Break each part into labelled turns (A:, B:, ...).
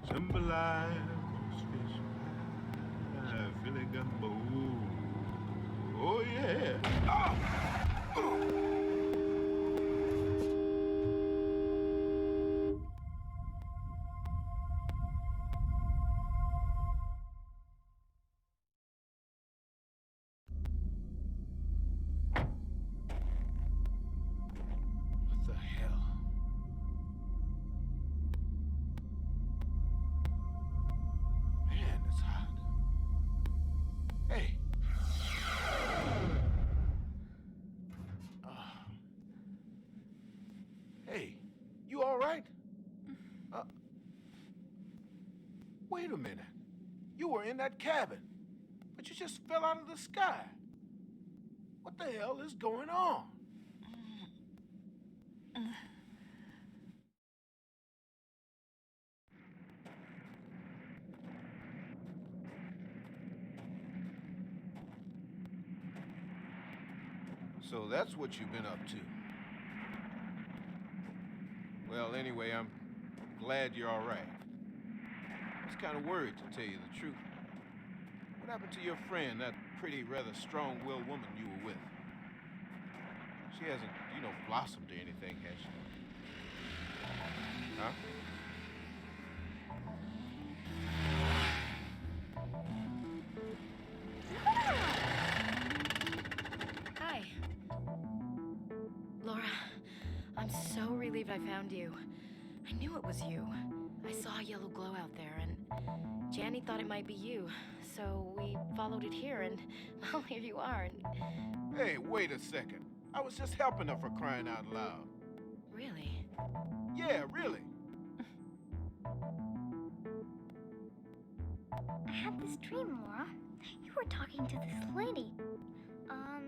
A: Jambalaya, fish pie, Philly gumbo. Oh yeah. What the hell? Man, it's hot. Hey. Uh, hey, you all right? Uh, Wait a minute. You were in that cabin, but you just fell out of the sky. What the hell is going on? So that's what you've been up to. Well, anyway, I'm glad you're all right. I was kind of worried, to tell you the truth. What happened to your friend, that pretty, rather strong-willed woman you were with? She hasn't, blossomed or anything, has she? Huh?
B: Hi. Laura, I'm so relieved I found you. I knew it was you. I saw a yellow glow out there, and Janny thought it might be you. So we followed it here, and well, here you are.
A: Hey, wait a second. I was just helping her for crying out loud.
B: Really?
A: Yeah, really.
C: I had this dream, Laura. You were talking to this lady. Um,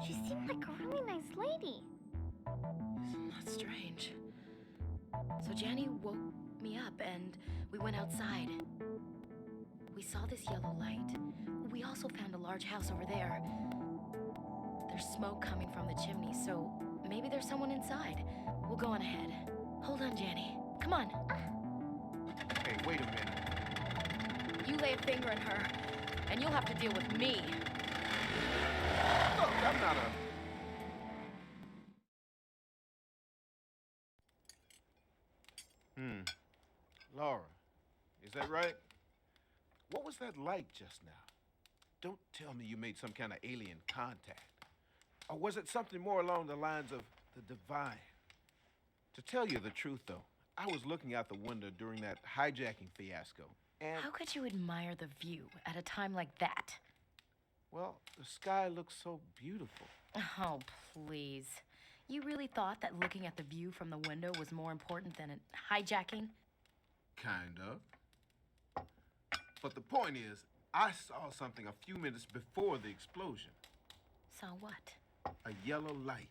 C: she seemed like a really nice lady.
B: Isn't that strange? So Janny woke me up, and we went outside. We saw this yellow light. We also found a large house over there. There's smoke coming from the chimney, so maybe there's someone inside. We'll go on ahead. Hold on, Janny. Come on.
A: Hey, wait a minute.
B: You lay a finger in her, and you'll have to deal with me.
A: Look, I'm not a... Laura, is that right? What was that light just now? Don't tell me you made some kind of alien contact. Or was it something more along the lines of the divine? To tell you the truth, though, I was looking out the window during that hijacking fiasco, and,
B: How could you admire the view at a time like that?
A: well, the sky looks so beautiful.
B: Oh, please. You really thought that looking at the view from the window was more important than hijacking?
A: Kind of. But the point is, I saw something a few minutes before the explosion.
B: Saw what?
A: A yellow light.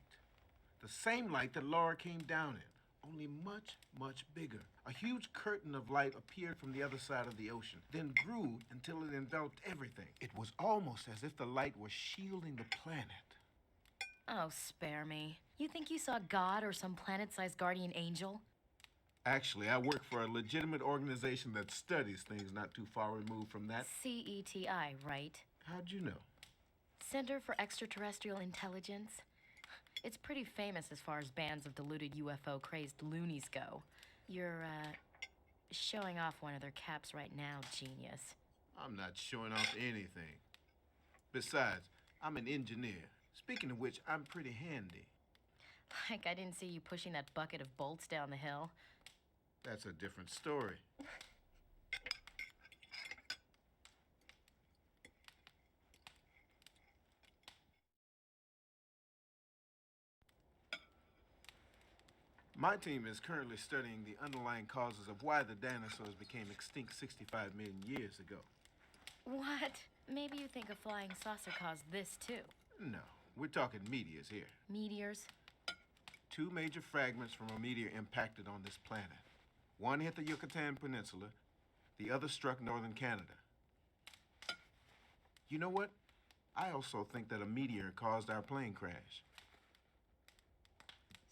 A: The same light that Laura came down in, only much, much bigger. A huge curtain of light appeared from the other side of the ocean, then grew until it enveloped everything. It was almost as if the light was shielding the planet.
B: Oh, spare me. You think you saw God or some planet-sized guardian angel?
A: Actually, I work for a legitimate organization that studies things not too far removed from that.
B: CETI, right?
A: How'd you know?
B: Center for Extraterrestrial Intelligence. It's pretty famous as far as bands of deluded UFO-crazed loonies go. You're, showing off one of their caps right now, genius.
A: I'm not showing off anything. Besides, I'm an engineer. Speaking of which, I'm pretty handy.
B: Like I didn't see you pushing that bucket of bolts down the hill.
A: That's a different story. My team is currently studying the underlying causes of why the dinosaurs became extinct 65 million years ago.
B: What? Maybe you think a flying saucer caused this too.
A: No, we're talking meteors here.
B: Meteors?
A: Two major fragments from a meteor impacted on this planet. One hit the Yucatan Peninsula, the other struck northern Canada. You know what? I also think that a meteor caused our plane crash.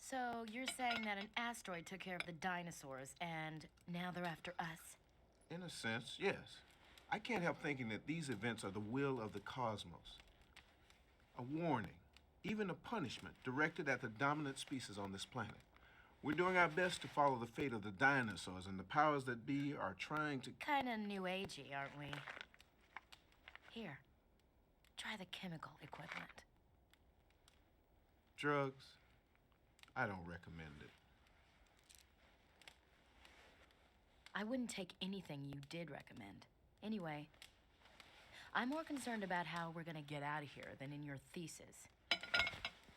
B: So you're saying that an asteroid took care of the dinosaurs and now they're after us?
A: In a sense, yes. I can't help thinking that these events are the will of the cosmos. A warning, even a punishment directed at the dominant species on this planet. We're doing our best to follow the fate of the dinosaurs, and the powers that be are trying to...
B: Kinda new agey, aren't we? Here, try the chemical equivalent.
A: Drugs? I don't recommend it.
B: I wouldn't take anything you did recommend. Anyway, I'm more concerned about how we're gonna get out of here than in your thesis.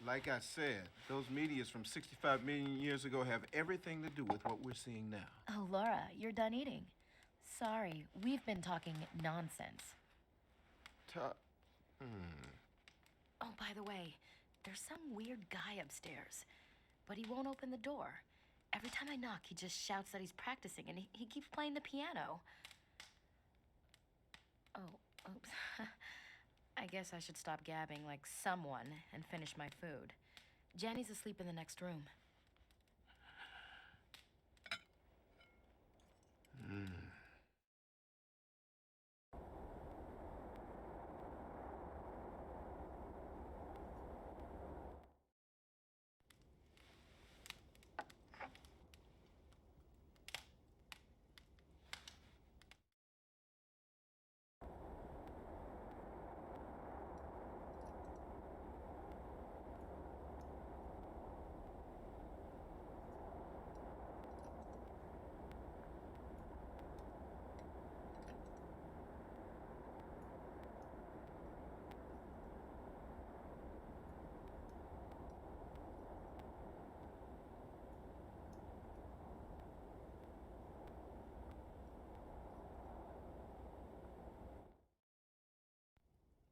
A: Like I said, those meteors from 65 million years ago have everything to do with what we're seeing now.
B: Oh, Laura, you're done eating. Sorry, we've been talking nonsense. Oh, by the way, there's some weird guy upstairs, but he won't open the door. Every time I knock, he just shouts that he's practicing, and he keeps playing the piano. Oh, oops. I guess I should stop gabbing like someone and finish my food. Janny's asleep in the next room.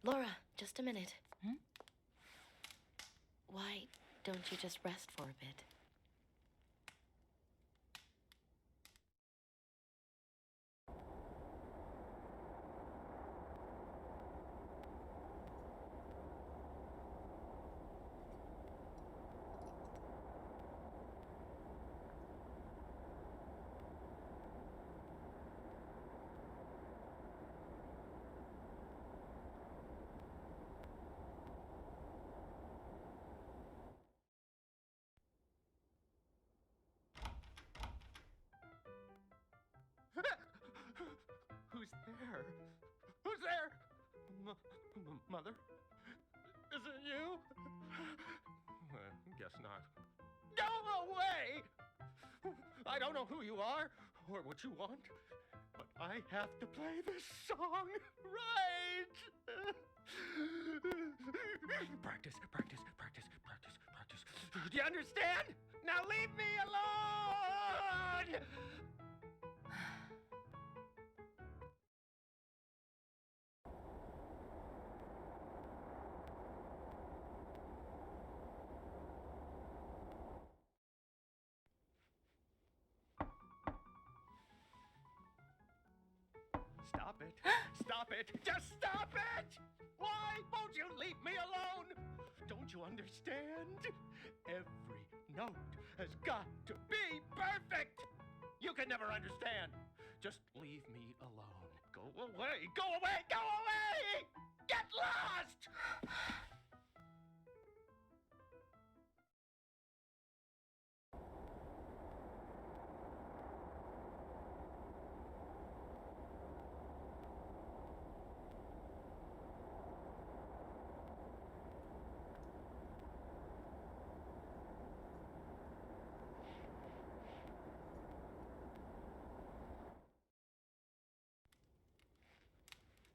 B: Laura, just a minute. Why don't you just rest for a bit?
D: Who's there? Who's there? Mother? Is it you? Guess not. Go away! I don't know who you are or what you want, but I have to play this song right! Practice, practice, practice, practice, practice. Do you understand? Now leave me alone! Stop it. Stop it. Just stop it! Why won't you leave me alone? Don't you understand? Every note has got to be perfect. You can never understand. Just leave me alone. Go away. Go away. Go away! Get lost!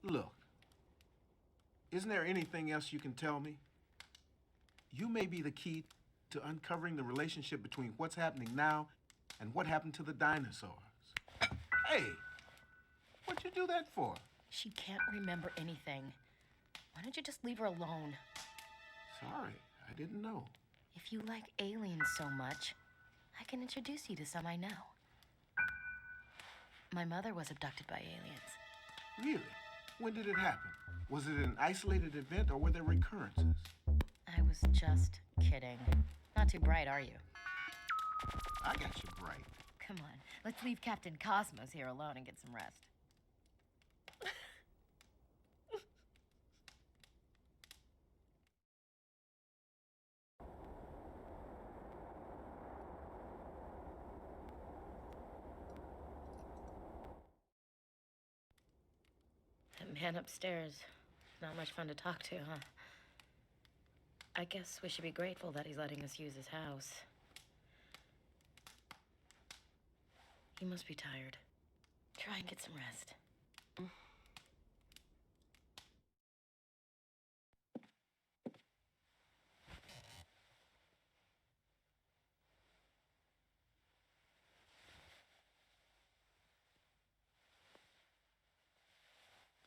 A: Look, isn't there anything else you can tell me? You may be the key to uncovering the relationship between what's happening now and what happened to the dinosaurs. Hey, what'd you do that for?
B: She can't remember anything. Why don't you just leave her alone?
A: Sorry, I didn't know.
B: If you like aliens so much, I can introduce you to some I know. My mother was abducted by aliens.
A: Really? When did it happen? Was it an isolated event or were there recurrences?
B: I was just kidding. Not too bright, are you?
A: I got you bright.
B: Come on, let's leave Captain Cosmos here alone and get some rest. That man upstairs, not much fun to talk to, huh? I guess we should be grateful that he's letting us use his house. You must be tired. Try and get some rest.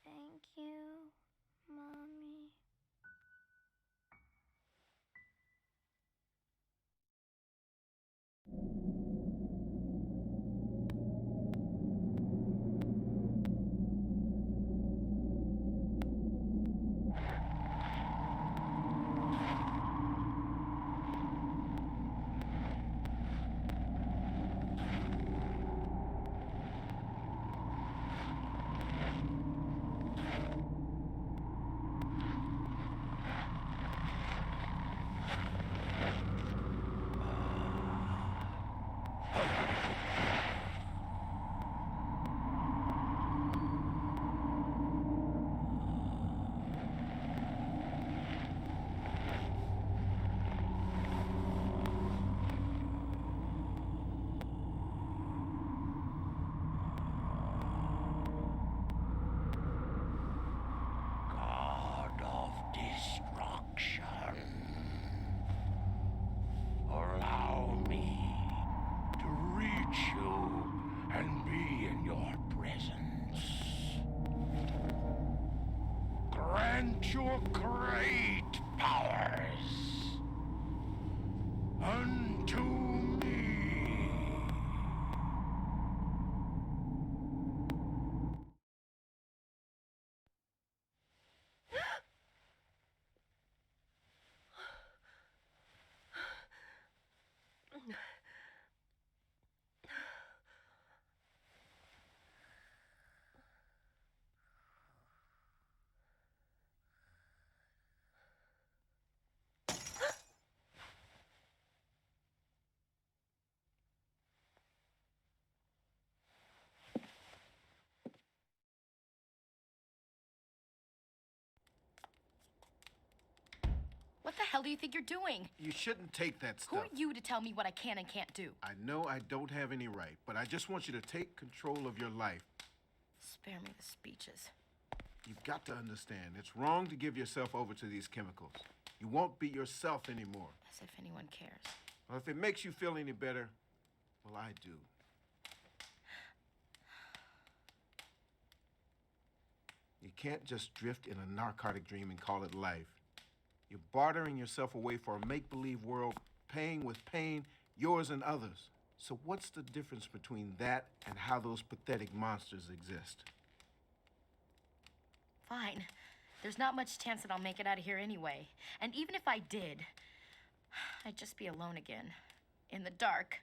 C: Thank you, Mommy.
D: God of destruction, allow me to reach you and be in your presence. Grant your great powers unto me.
B: What the hell do you think you're doing?
A: You shouldn't take that
B: Who
A: stuff.
B: are you to tell me what I can and can't do?
A: I know I don't have any right, but I just want you to take control of your life.
B: Spare me the speeches.
A: You've got to understand, it's wrong to give yourself over to these chemicals. You won't be yourself anymore.
B: As if anyone cares.
A: Well, if it makes you feel any better, well, I do. You can't just drift in a narcotic dream and call it life. You're bartering yourself away for a make-believe world, paying with pain, yours and others. So what's the difference between that and how those pathetic monsters exist?
B: Fine. There's not much chance that I'll make it out of here anyway. And even if I did, I'd just be alone again. In the dark.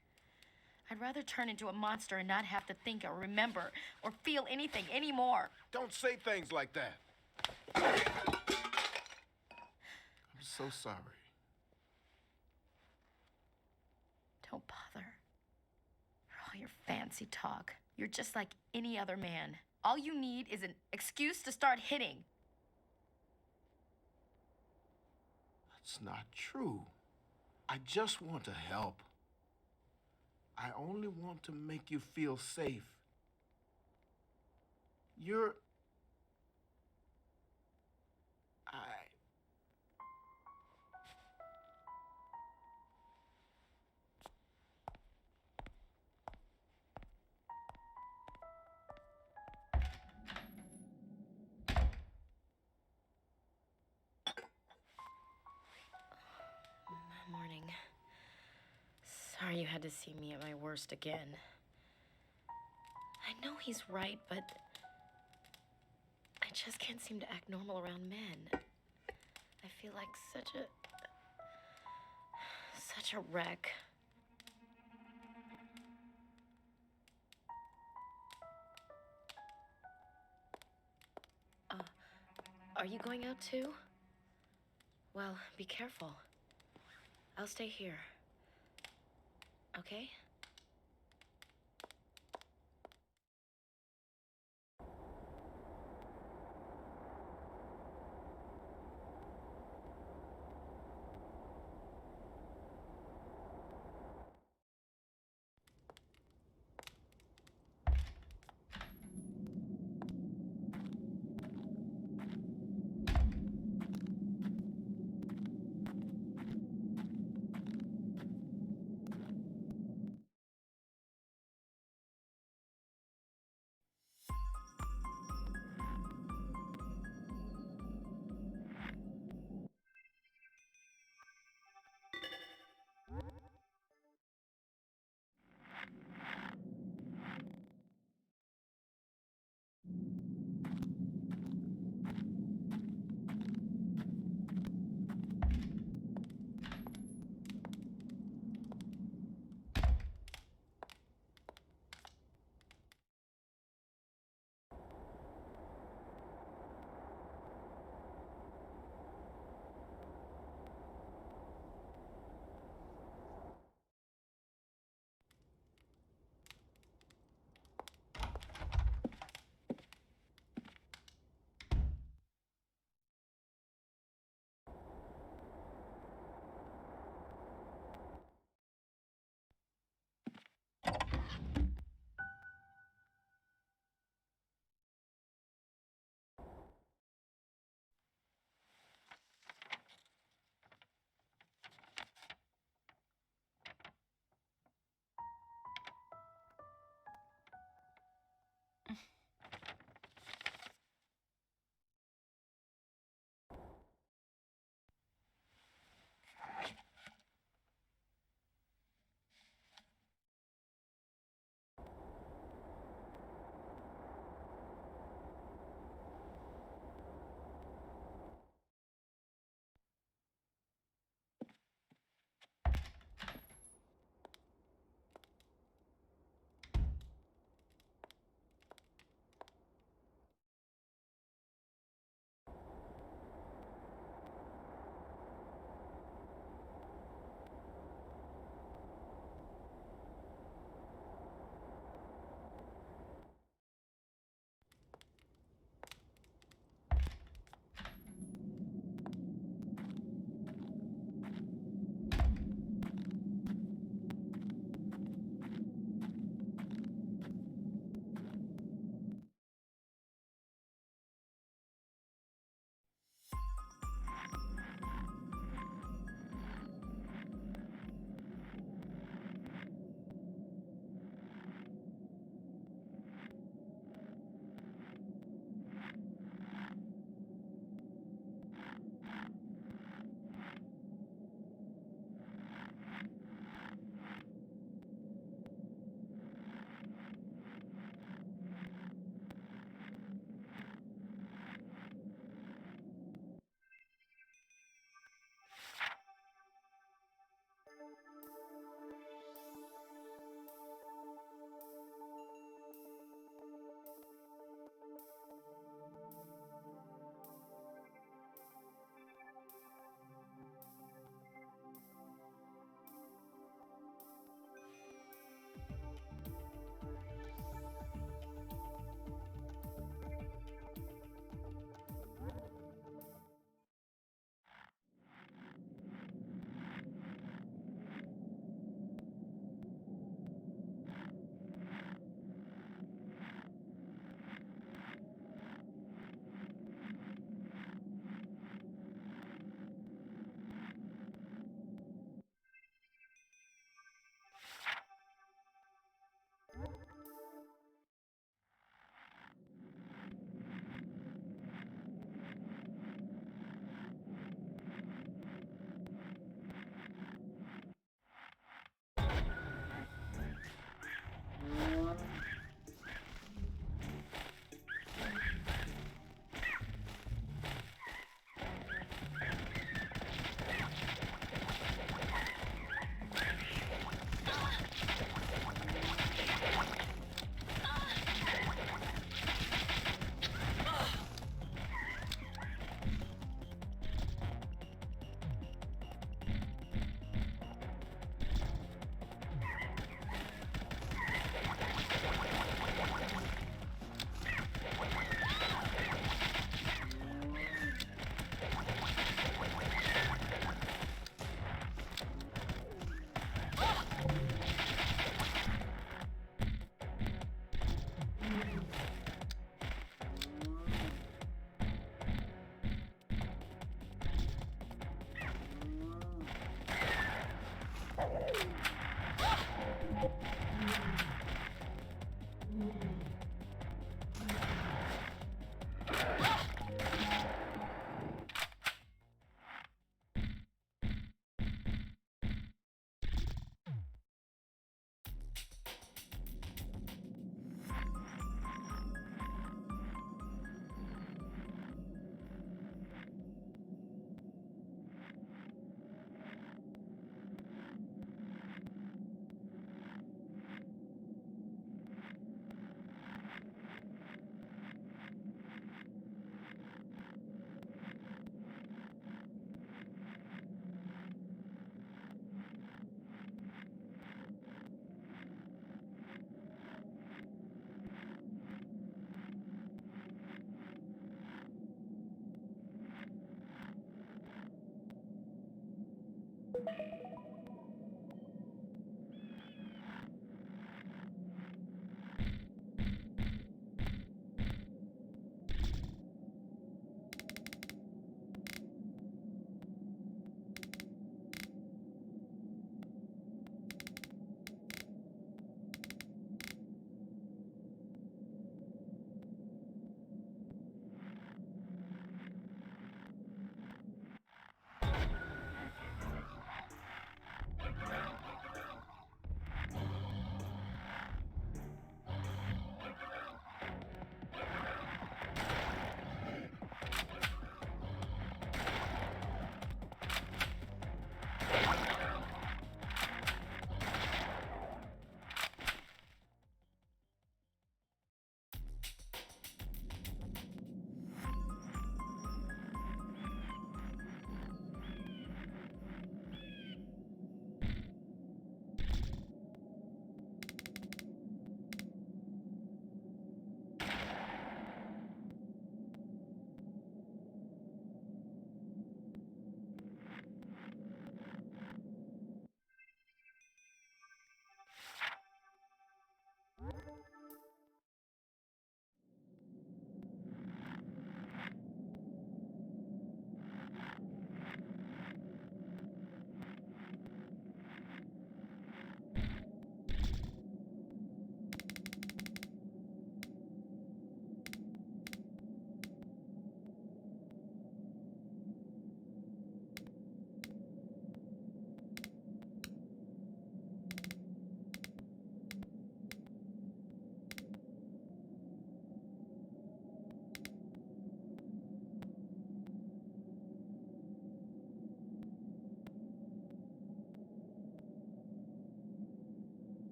B: I'd rather turn into a monster and not have to think or remember or feel anything anymore.
A: Don't say things like that. I'm so sorry.
B: Don't bother. For all your fancy talk, you're just like any other man. All you need is an excuse to start hitting.
A: That's not true. I just want to help. I only want to make you feel safe. You're...
B: Morning. Sorry you had to see me at my worst again. I know he's right, but I just can't seem to act normal around men. I feel like such a wreck. Are you going out too? Well, be careful. I'll stay here. Okay?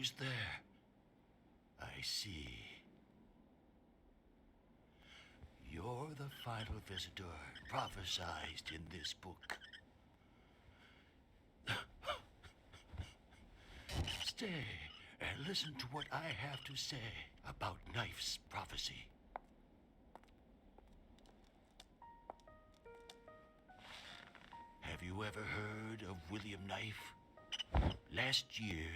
E: Who's there? I see. You're the final visitor prophesied in this book. Stay and listen to what I have to say about Knife's prophecy. Have you ever heard of William Knife? Last year,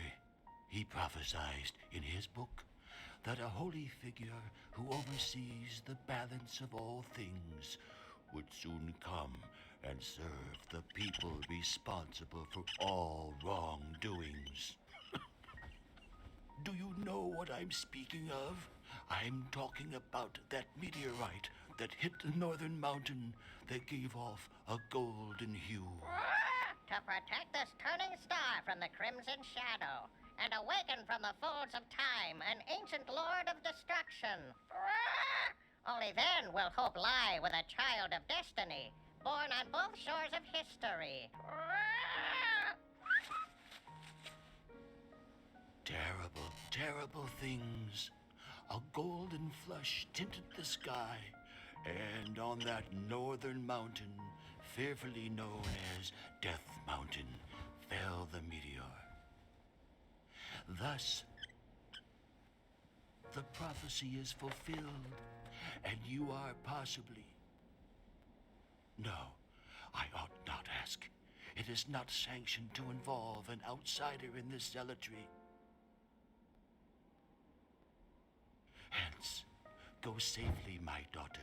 E: he prophesied in his book that a holy figure who oversees the balance of all things would soon come and serve the people responsible for all wrongdoings. Do you know what I'm speaking of? I'm talking about that meteorite that hit the northern mountain that gave off a golden hue.
F: To protect this turning star from the crimson shadow and awaken from the folds of time an ancient lord of destruction. Only then will hope lie with a child of destiny, born on both shores of history.
E: Terrible, terrible things. A golden flush tinted the sky, and on that northern mountain, fearfully known as Death Mountain, fell the meteor. Thus, the prophecy is fulfilled, and you are possibly... No, I ought not ask. It is not sanctioned to involve an outsider in this zealotry. Hence, go safely, my daughter.